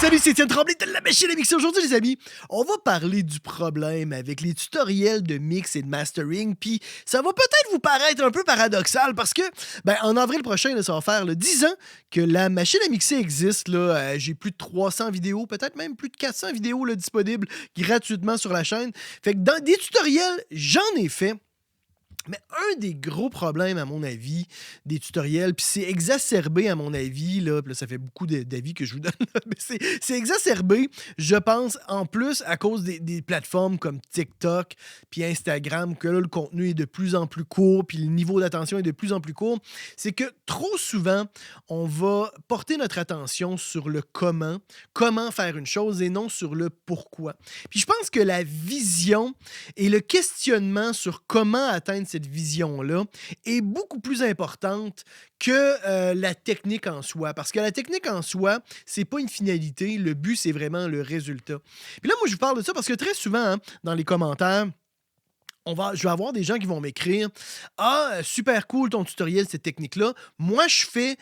Salut, c'est Étienne Tremblay de la machine à mixer. Aujourd'hui, les amis, on va parler du problème avec les tutoriels de mix et de mastering. Puis ça va peut-être vous paraître un peu paradoxal parce que, en avril prochain, là, ça va faire 10 ans que la machine à mixer existe. Là, j'ai plus de 300 vidéos, peut-être même plus de 400 vidéos là, disponibles gratuitement sur la chaîne. Fait que dans des tutoriels, j'en ai fait. Mais un des gros problèmes, à mon avis, des tutoriels, puis c'est exacerbé, à mon avis, là, puis là, ça fait beaucoup d'avis que je vous donne, là, mais c'est exacerbé, je pense, en plus, à cause des plateformes comme TikTok puis Instagram, que là, le contenu est de plus en plus court, puis le niveau d'attention est de plus en plus court. C'est que trop souvent, on va porter notre attention sur le comment faire une chose, et non sur le pourquoi. Puis je pense que la vision et le questionnement sur comment atteindre cette vision-là est beaucoup plus importante que la technique en soi. Parce que la technique en soi, c'est pas une finalité. Le but, c'est vraiment le résultat. Puis là, moi, je vous parle de ça parce que très souvent, hein, dans les commentaires, je vais avoir des gens qui vont m'écrire: Ah, super cool ton tutoriel, cette technique-là. Moi, je fais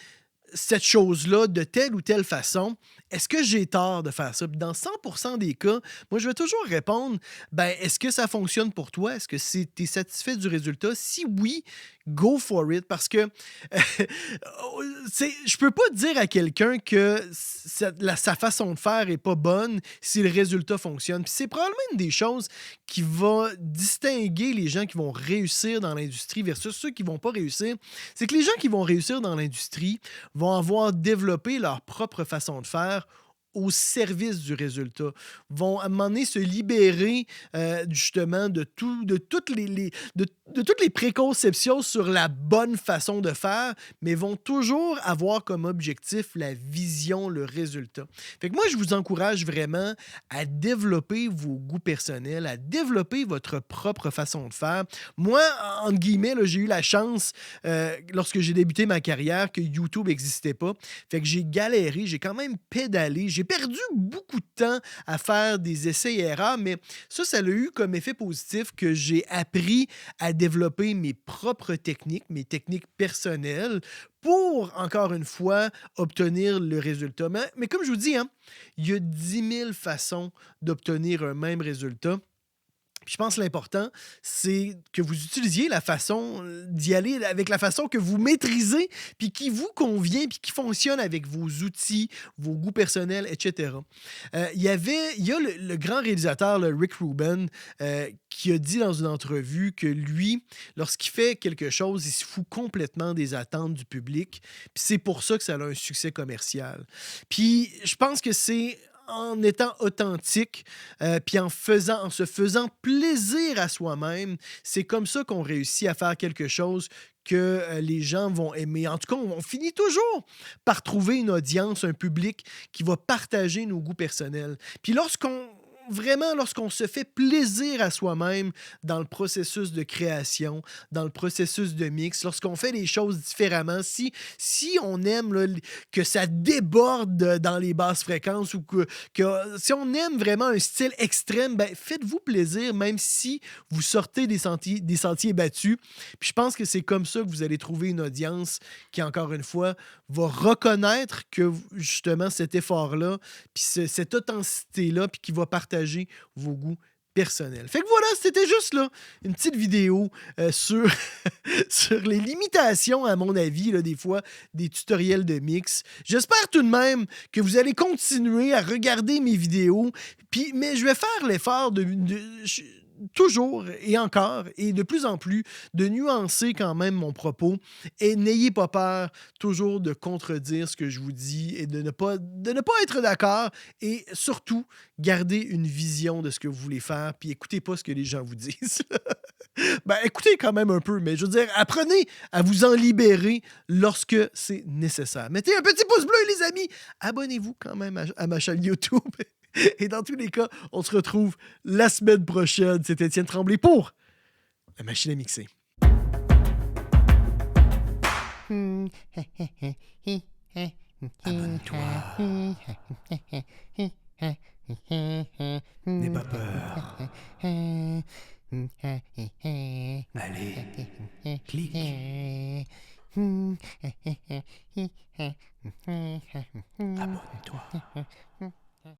cette chose-là de telle ou telle façon. Est-ce que j'ai tort de faire ça? Puis dans 100% des cas, moi, je vais toujours répondre, est-ce que ça fonctionne pour toi? Est-ce que tu es satisfait du résultat? Si oui, go for it. Parce que je peux pas dire à quelqu'un que sa façon de faire est pas bonne si le résultat fonctionne. Puis c'est probablement une des choses qui va distinguer les gens qui vont réussir dans l'industrie versus ceux qui vont pas réussir. C'est que les gens qui vont réussir dans l'industrie vont avoir développé leur propre façon de faire au service du résultat, vont à un moment donné se libérer justement de toutes les préconceptions sur la bonne façon de faire, mais vont toujours avoir comme objectif la vision, le résultat. Fait que moi, je vous encourage vraiment à développer vos goûts personnels, à développer votre propre façon de faire. Moi, entre guillemets, là, j'ai eu la chance, lorsque j'ai débuté ma carrière, que YouTube n'existait pas. Fait que j'ai galéré, j'ai quand même pédalé, j'ai perdu beaucoup de temps à faire des essais et erreurs, mais ça a eu comme effet positif que j'ai appris à développer mes propres techniques, mes techniques personnelles pour, encore une fois, obtenir le résultat. Mais comme je vous dis, hein, il y a 10 000 façons d'obtenir un même résultat. Puis je pense que l'important, c'est que vous utilisiez la façon d'y aller avec la façon que vous maîtrisez, puis qui vous convient, puis qui fonctionne avec vos outils, vos goûts personnels, etc. Il y a le grand réalisateur, le Rick Rubin, qui a dit dans une entrevue que lui, lorsqu'il fait quelque chose, il se fout complètement des attentes du public. Puis c'est pour ça que ça a un succès commercial. Puis je pense que c'est en étant authentique, puis en se faisant plaisir à soi-même, c'est comme ça qu'on réussit à faire quelque chose que les gens vont aimer. En tout cas, on finit toujours par trouver une audience, un public qui va partager nos goûts personnels. Puis lorsqu'on se fait plaisir à soi-même dans le processus de création, dans le processus de mix, lorsqu'on fait les choses différemment, si on aime là, que ça déborde dans les basses fréquences ou que si on aime vraiment un style extrême, faites-vous plaisir même si vous sortez des sentiers battus. Puis je pense que c'est comme ça que vous allez trouver une audience qui, encore une fois, va reconnaître que justement cet effort-là, puis cette authenticité-là, puis qui va partager vos goûts personnels. Fait que voilà, c'était juste là une petite vidéo sur, sur les limitations, à mon avis, là, des fois, des tutoriels de mix. J'espère tout de même que vous allez continuer à regarder mes vidéos, mais je vais faire l'effort toujours et encore et de plus en plus de nuancer quand même mon propos, et n'ayez pas peur toujours de contredire ce que je vous dis et de ne pas être d'accord, et surtout gardez une vision de ce que vous voulez faire puis écoutez pas ce que les gens vous disent. Écoutez quand même un peu, mais je veux dire, apprenez à vous en libérer lorsque c'est nécessaire. Mettez un petit pouce bleu, les amis, abonnez-vous quand même à ma chaîne YouTube. Et dans tous les cas, on se retrouve la semaine prochaine. C'est Étienne Tremblay pour La Machine à mixer. Abonne-toi. N'aie pas peur. Allez, clique. Abonne-toi.